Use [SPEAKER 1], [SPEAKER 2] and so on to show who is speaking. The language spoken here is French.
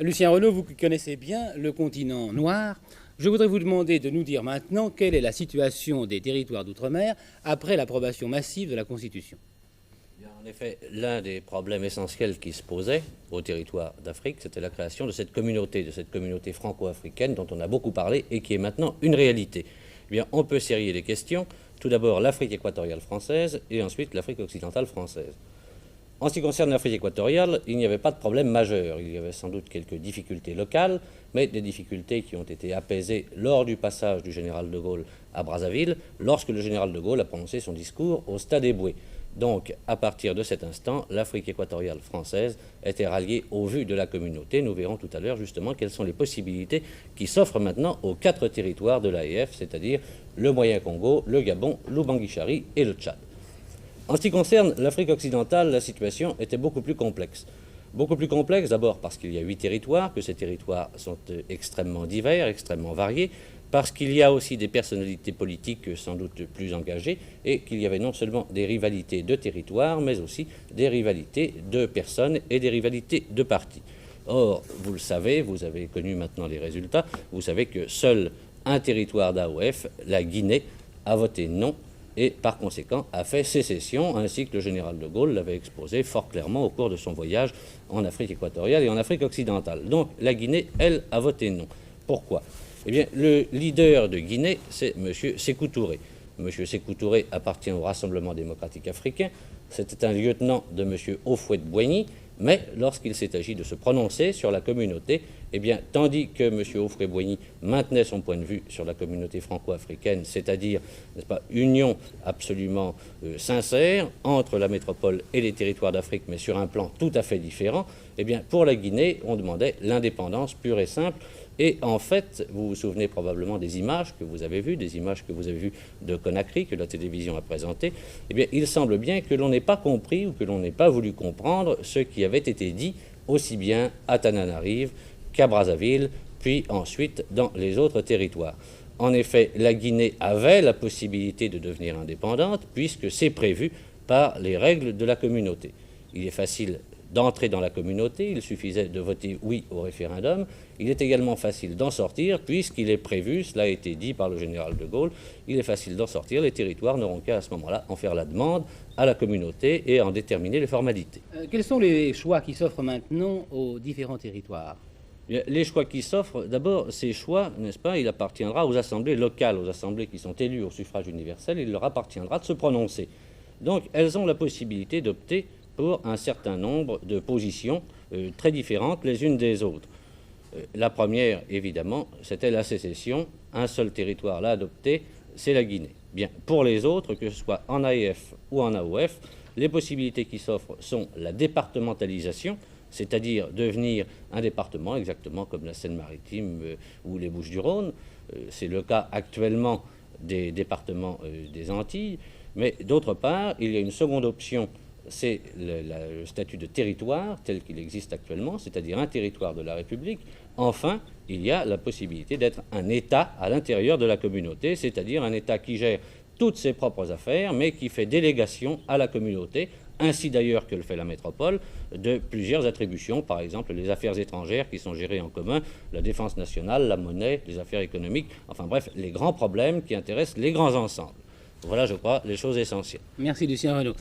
[SPEAKER 1] Lucien Renaud, vous qui connaissez bien le continent noir, je voudrais vous demander de nous dire maintenant quelle est la situation des territoires d'outre-mer après l'approbation massive de la Constitution.
[SPEAKER 2] En effet, l'un des problèmes essentiels qui se posait au territoire d'Afrique, c'était la création de cette communauté franco-africaine dont on a beaucoup parlé et qui est maintenant une réalité. Eh bien, on peut serrer les questions. Tout d'abord, l'Afrique équatoriale française et ensuite l'Afrique occidentale française. En ce qui concerne l'Afrique équatoriale, il n'y avait pas de problème majeur. Il y avait sans doute quelques difficultés locales, mais des difficultés qui ont été apaisées lors du passage du général de Gaulle à Brazzaville, lorsque le général de Gaulle a prononcé son discours au Stade Éboué. Donc, à partir de cet instant, l'Afrique équatoriale française était ralliée au vu de la communauté. Nous verrons tout à l'heure justement quelles sont les possibilités qui s'offrent maintenant aux 4 territoires de l'AEF, c'est-à-dire le Moyen-Congo, le Gabon, l'Oubangui-Chari et le Tchad. En ce qui concerne l'Afrique occidentale, la situation était beaucoup plus complexe. Beaucoup plus complexe d'abord parce qu'il y a 8 territoires, que ces territoires sont extrêmement divers, extrêmement variés, parce qu'il y a aussi des personnalités politiques sans doute plus engagées et qu'il y avait non seulement des rivalités de territoires, mais aussi des rivalités de personnes et des rivalités de partis. Or, vous le savez, vous avez connu maintenant les résultats, vous savez que seul un territoire d'AOF, la Guinée, a voté non et par conséquent a fait sécession, ainsi que le général de Gaulle l'avait exposé fort clairement au cours de son voyage en Afrique équatoriale et en Afrique occidentale. Donc la Guinée, elle, a voté non. Pourquoi ? Eh bien, le leader de Guinée, c'est M. Sékou Touré. M. Sékou Touré appartient au Rassemblement démocratique africain. C'était un lieutenant de M. Houphouët-Boigny, mais lorsqu'il s'est agi de se prononcer sur la communauté, eh bien, tandis que M. Houphouët-Boigny maintenait son point de vue sur la communauté franco-africaine, c'est-à-dire, n'est-ce pas, union absolument sincère entre la métropole et les territoires d'Afrique, mais sur un plan tout à fait différent, eh bien, pour la Guinée, on demandait l'indépendance pure et simple. Et en fait, vous vous souvenez probablement des images que vous avez vues, des images que vous avez vues de Conakry, que la télévision a présentées. Eh bien, il semble bien que l'on n'ait pas compris ou que l'on n'ait pas voulu comprendre ce qui avait été dit aussi bien à Tananarive qu'à Brazzaville, puis ensuite dans les autres territoires. En effet, la Guinée avait la possibilité de devenir indépendante puisque c'est prévu par les règles de la communauté. Il est facile d'entrer dans la communauté, il suffisait de voter oui au référendum. Il est également facile d'en sortir, puisqu'il est prévu, cela a été dit par le général de Gaulle, il est facile d'en sortir, les territoires n'auront qu'à ce moment-là en faire la demande à la communauté et en déterminer les formalités.
[SPEAKER 1] Quels sont les choix qui s'offrent maintenant aux différents territoires ?
[SPEAKER 2] Les choix qui s'offrent, d'abord, ces choix, n'est-ce pas, il appartiendra aux assemblées locales, aux assemblées qui sont élues au suffrage universel, il leur appartiendra de se prononcer. Donc, elles ont la possibilité d'opter pour un certain nombre de positions très différentes les unes des autres. La première, évidemment, c'était la sécession. Un seul territoire l'a adopté, c'est la Guinée. Bien, pour les autres, que ce soit en AEF ou en AOF, les possibilités qui s'offrent sont la départementalisation, c'est-à-dire devenir un département exactement comme la Seine-Maritime ou les Bouches-du-Rhône. C'est le cas actuellement des départements des Antilles. Mais d'autre part, il y a une seconde option, c'est le statut de territoire tel qu'il existe actuellement, c'est-à-dire un territoire de la République. Enfin, il y a la possibilité d'être un État à l'intérieur de la communauté, c'est-à-dire un État qui gère toutes ses propres affaires, mais qui fait délégation à la communauté, ainsi d'ailleurs que le fait la métropole, de plusieurs attributions, par exemple les affaires étrangères qui sont gérées en commun, la défense nationale, la monnaie, les affaires économiques, enfin bref, les grands problèmes qui intéressent les grands ensembles. Voilà, je crois, les choses essentielles.
[SPEAKER 1] Merci Lucien Renaud.